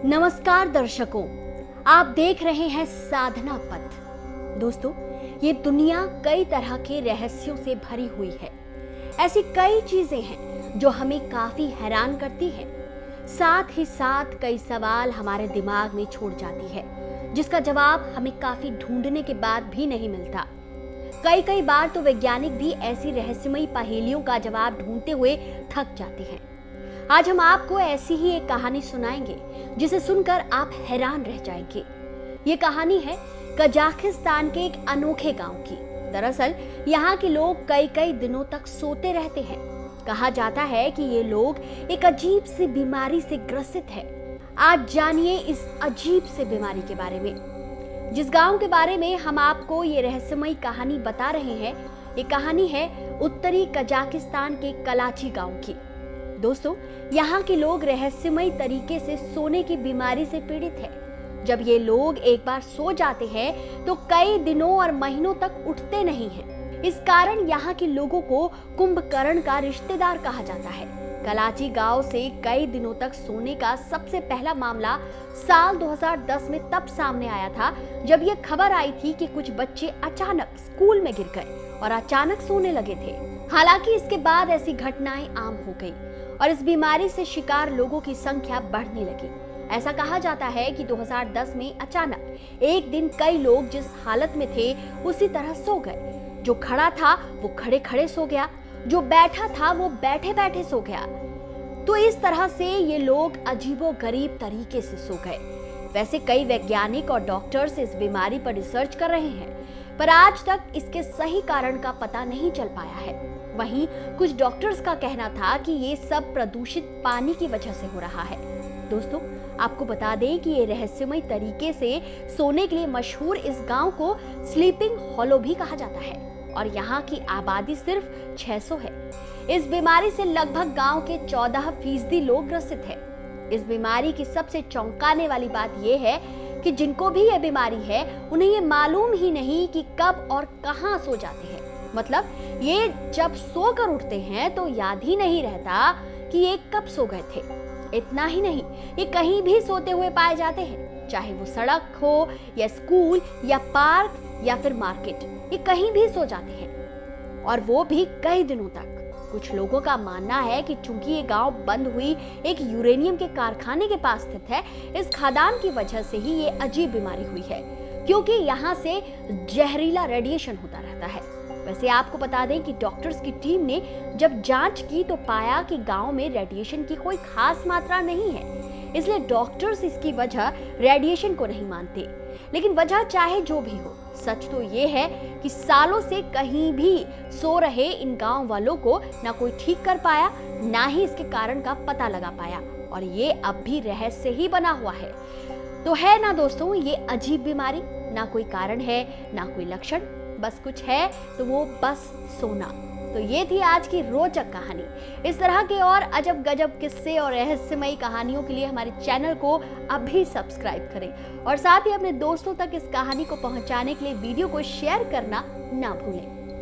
नमस्कार दर्शकों, आप देख रहे हैं साधना पथ। दोस्तों, ये दुनिया कई तरह के रहस्यों से भरी हुई है। ऐसी कई चीजें हैं जो हमें काफी हैरान करती हैं। साथ ही साथ कई सवाल हमारे दिमाग में छोड़ जाती है, जिसका जवाब हमें काफी ढूंढने के बाद भी नहीं मिलता। कई बार तो वैज्ञानिक भी ऐसी रहस्यमयी पहेलियों का जवाब ढूंढते हुए थक जाते हैं। आज हम आपको ऐसी ही एक कहानी सुनाएंगे जिसे सुनकर आप हैरान रह जाएंगे। ये कहानी है कजाकिस्तान के एक अनोखे गांव की। दरअसल यहाँ के लोग कई दिनों तक सोते रहते हैं। कहा जाता है कि ये लोग एक अजीब सी बीमारी से ग्रसित है। आज जानिए इस अजीब से बीमारी के बारे में। जिस गांव के बारे में हम आपको ये रहस्यमयी कहानी बता रहे हैं, ये कहानी है उत्तरी कजाकिस्तान के कलाची गांव की। दोस्तों, यहाँ के लोग रहस्यमयी तरीके से सोने की बीमारी से पीड़ित हैं। जब ये लोग एक बार सो जाते हैं तो कई दिनों और महीनों तक उठते नहीं हैं। इस कारण यहाँ के लोगों को कुंभकर्ण का रिश्तेदार कहा जाता है। कलाची गांव से कई दिनों तक सोने का सबसे पहला मामला साल 2010 में तब सामने आया था, जब ये खबर आई थी कि कुछ बच्चे अचानक स्कूल में गिर गए और अचानक सोने लगे थे। हालांकि इसके बाद ऐसी घटनाएं आम हो गई और इस बीमारी से शिकार लोगों की संख्या बढ़ने लगी। ऐसा कहा जाता है कि 2010 में अचानक एक दिन कई लोग जिस हालत में थे उसी तरह सो गए। जो खड़ा था वो खड़े खड़े सो गया, जो बैठा था वो बैठे बैठे सो गया। तो इस तरह से ये लोग अजीबोगरीब तरीके से सो गए। वैसे कई वैज्ञानिक और डॉक्टर्स इस बीमारी पर रिसर्च कर रहे हैं, पर आज तक इसके सही कारण का पता नहीं चल पाया है। वहीं कुछ डॉक्टर्स का कहना था कि ये सब प्रदूषित पानी की वजह से हो रहा है। दोस्तों, आपको बता दें कि ये रहस्यमय तरीके से सोने के लिए मशहूर इस गांव को स्लीपिंग हॉलो भी कहा जाता है और यहाँ की आबादी सिर्फ 600 है। इस बीमारी से लगभग गांव के 14% लोग ग्रसित हैं। इस बीमारी की सबसे चौंकाने वाली बात यह है कि जिनको भी ये बीमारी है, उन्हें ये मालूम ही नहीं कि कब और कहां सो जाते हैं। मतलब ये जब सोकर उठते हैं तो याद ही नहीं रहता कि ये कब सो गए थे। इतना ही नहीं, ये कहीं भी सोते हुए पाए जाते हैं, चाहे वो सड़क हो या स्कूल या पार्क या फिर मार्केट। ये कहीं भी सो जाते हैं और वो भी कई दिनों तक। कुछ लोगों का मानना है कि चूंकि ये गांव बंद हुई एक यूरेनियम के कारखाने के पास स्थित है, इस खदान की वजह से ही ये अजीब बीमारी हुई है, क्योंकि यहाँ से जहरीला रेडिएशन होता रहता है। वैसे आपको बता दें कि डॉक्टर्स की टीम ने जब जांच की तो पाया कि गांव में रेडिएशन की कोई खास मात्रा नहीं है, इसलिए डॉक्टर्स इसकी वजह रेडिएशन को नहीं मानते। लेकिन वजह चाहे जो भी हो, सच तो ये है कि सालों से कहीं भी सो रहे इन गांव वालों को ना कोई ठीक कर पाया, ना ही इसके कारण का पता लगा पाया, और ये अब भी रहस्य ही बना हुआ है। तो है ना दोस्तों ये अजीब बीमारी, ना कोई कारण है ना कोई लक्षण, बस कुछ है तो वो बस सोना। तो ये थी आज की रोचक कहानी। इस तरह के और अजब गजब किस्से और रहस्यमयी कहानियों के लिए हमारे चैनल को अभी सब्सक्राइब करें और साथ ही अपने दोस्तों तक इस कहानी को पहुंचाने के लिए वीडियो को शेयर करना ना भूलें।